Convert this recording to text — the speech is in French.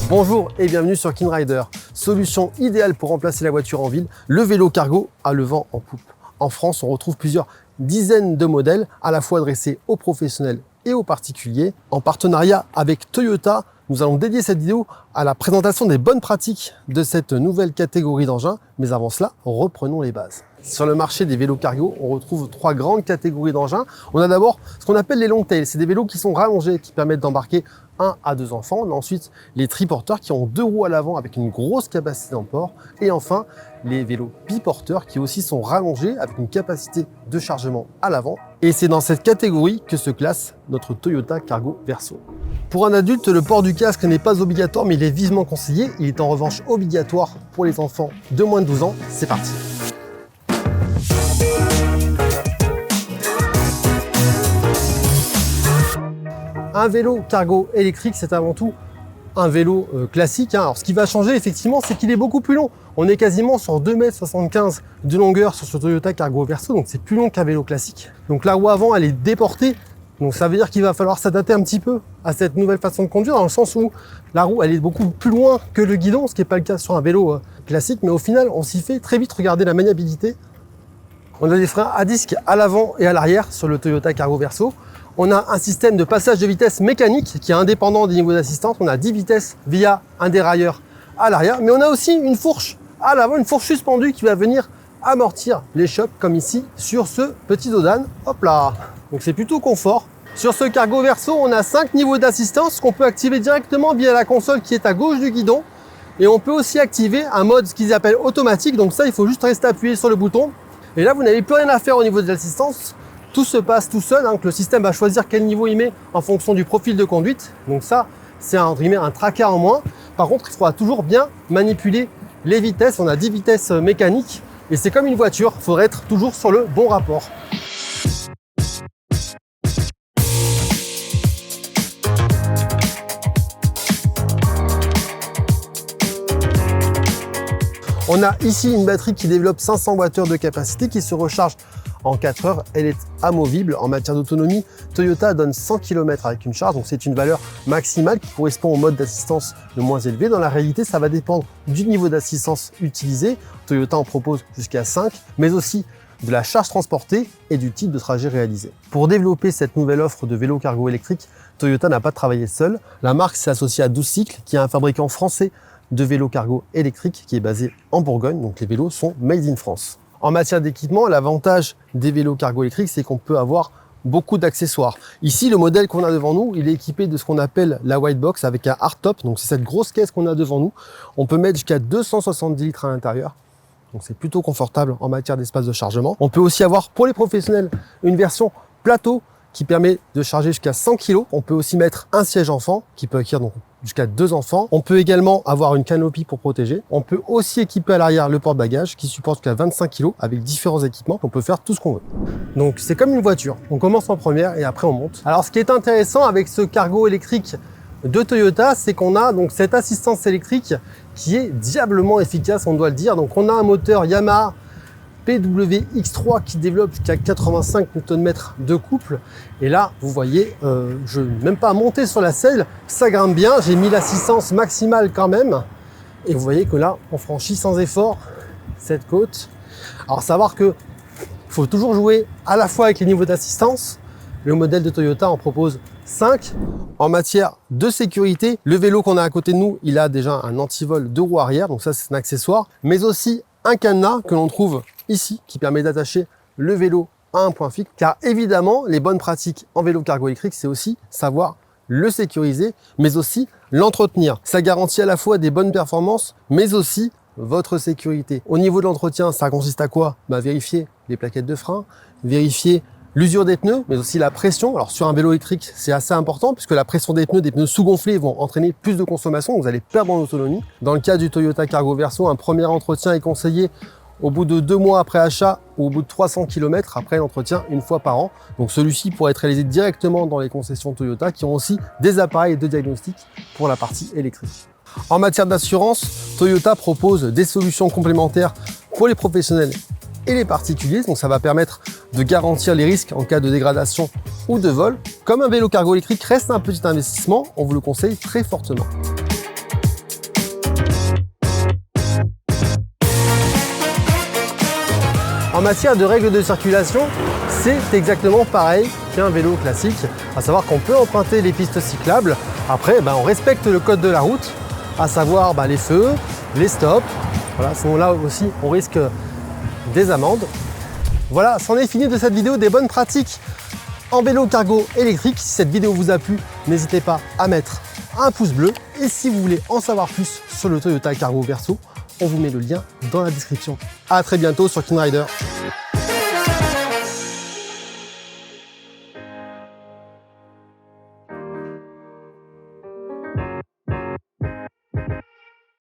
Bonjour et bienvenue sur KinRider. Solution idéale pour remplacer la voiture en ville, le vélo cargo a le vent en poupe. En France, on retrouve plusieurs dizaines de modèles, à la fois adressés aux professionnels et aux particuliers. En partenariat avec Toyota, nous allons dédier cette vidéo à la présentation des bonnes pratiques de cette nouvelle catégorie d'engins. Mais avant cela, reprenons les bases. Sur le marché des vélos cargo, on retrouve trois grandes catégories d'engins. On a d'abord ce qu'on appelle les long tails. C'est des vélos qui sont rallongés, qui permettent d'embarquer 1 à 2 enfants. On a ensuite les triporteurs qui ont 2 roues à l'avant avec une grosse capacité d'emport. Et enfin, les vélos biporteurs qui aussi sont rallongés avec une capacité de chargement à l'avant. Et c'est dans cette catégorie que se classe notre Toyota Cargo Verso. Pour un adulte, le port du casque n'est pas obligatoire, mais il est vivement conseillé. Il est en revanche obligatoire pour les enfants de moins de 12 ans. C'est parti. Un vélo cargo électrique, c'est avant tout un vélo classique. Alors, ce qui va changer, effectivement, c'est qu'il est beaucoup plus long. On est quasiment sur 2,75 m de longueur sur ce Toyota Cargo Verso, donc c'est plus long qu'un vélo classique. Donc la roue avant, elle est déportée. Donc ça veut dire qu'il va falloir s'adapter un petit peu à cette nouvelle façon de conduire, dans le sens où la roue, elle est beaucoup plus loin que le guidon, ce qui n'est pas le cas sur un vélo classique. Mais au final, on s'y fait très vite. Regardez la maniabilité. On a des freins à disque à l'avant et à l'arrière sur le Toyota Cargo Verso. On a un système de passage de vitesse mécanique qui est indépendant des niveaux d'assistance. On a 10 vitesses via un dérailleur à l'arrière. Mais on a aussi une fourche à l'avant, une fourche suspendue qui va venir amortir les chocs comme ici sur ce petit dos d'âne. Hop là! Donc c'est plutôt confort. Sur ce Cargo Verso, on a 5 niveaux d'assistance qu'on peut activer directement via la console qui est à gauche du guidon. Et on peut aussi activer un mode ce qu'ils appellent automatique. Donc ça, il faut juste rester appuyé sur le bouton. Et là, vous n'avez plus rien à faire au niveau de l'assistance. Tout se passe tout seul, donc le système va choisir quel niveau il met en fonction du profil de conduite. Donc ça, c'est un tracker en moins. Par contre, il faudra toujours bien manipuler les vitesses. On a 10 vitesses mécaniques et c'est comme une voiture, il faudrait être toujours sur le bon rapport. On a ici une batterie qui développe 500 Wh de capacité qui se recharge en 4 heures. Elle est amovible. En matière d'autonomie, Toyota donne 100 km avec une charge, donc c'est une valeur maximale qui correspond au mode d'assistance le moins élevé. Dans la réalité, ça va dépendre du niveau d'assistance utilisé. Toyota en propose jusqu'à 5, mais aussi de la charge transportée et du type de trajet réalisé. Pour développer cette nouvelle offre de vélo cargo électrique, Toyota n'a pas travaillé seul. La marque s'est associée à 12 Cycles, qui est un fabricant français de vélos cargo électriques qui est basé en Bourgogne, donc les vélos sont made in France. En matière d'équipement, l'avantage des vélos cargo électriques, c'est qu'on peut avoir beaucoup d'accessoires. Ici, le modèle qu'on a devant nous, il est équipé de ce qu'on appelle la white box avec un hardtop, donc c'est cette grosse caisse qu'on a devant nous. On peut mettre jusqu'à 270 litres à l'intérieur, donc c'est plutôt confortable en matière d'espace de chargement. On peut aussi avoir pour les professionnels une version plateau qui permet de charger jusqu'à 100 kg. On peut aussi mettre un siège enfant qui peut accueillir donc jusqu'à 2 enfants. On peut également avoir une canopie pour protéger. On peut aussi équiper à l'arrière le porte-bagages qui supporte jusqu'à 25 kg avec différents équipements. On peut faire tout ce qu'on veut. Donc c'est comme une voiture. On commence en première et après on monte. Alors ce qui est intéressant avec ce cargo électrique de Toyota, c'est qu'on a donc cette assistance électrique qui est diablement efficace, on doit le dire. Donc on a un moteur Yamaha PWX3 qui développe jusqu'à 85 Nm de couple. Et là, vous voyez, je n'ai même pas à monter sur la selle, ça grimpe bien. J'ai mis l'assistance maximale quand même. Et vous voyez que là, on franchit sans effort cette côte. Alors, savoir que faut toujours jouer à la fois avec les niveaux d'assistance. Le modèle de Toyota en propose 5. En matière de sécurité, le vélo qu'on a à côté de nous, il a déjà un antivol de roue arrière. Donc ça, c'est un accessoire. Mais aussi un cadenas que l'on trouve ici qui permet d'attacher le vélo à un point fixe, car évidemment les bonnes pratiques en vélo cargo électrique, c'est aussi savoir le sécuriser mais aussi l'entretenir. Ça garantit à la fois des bonnes performances mais aussi votre sécurité. Au niveau de l'entretien, ça consiste à quoi? Vérifier les plaquettes de frein, vérifier l'usure des pneus, mais aussi la pression. Alors sur un vélo électrique, c'est assez important puisque la pression des pneus sous-gonflés vont entraîner plus de consommation, donc vous allez perdre en autonomie. Dans le cas du Toyota Cargo Verso, un premier entretien est conseillé au bout de 2 mois après achat ou au bout de 300 km après l'entretien une fois par an. Donc celui-ci pourrait être réalisé directement dans les concessions Toyota qui ont aussi des appareils de diagnostic pour la partie électrique. En matière d'assurance, Toyota propose des solutions complémentaires pour les professionnels et les particuliers. Donc ça va permettre de garantir les risques en cas de dégradation ou de vol. Comme un vélo cargo électrique reste un petit investissement, on vous le conseille très fortement. En matière de règles de circulation, c'est exactement pareil qu'un vélo classique, à savoir qu'on peut emprunter les pistes cyclables. Après, on respecte le code de la route, à savoir les feux, les stops. Voilà, sinon là aussi, on risque des amendes. Voilà, c'en est fini de cette vidéo des bonnes pratiques en vélo cargo électrique. Si cette vidéo vous a plu, n'hésitez pas à mettre un pouce bleu. Et si vous voulez en savoir plus sur le Toyota Cargo Verso, on vous met le lien dans la description. À très bientôt sur KeenRider.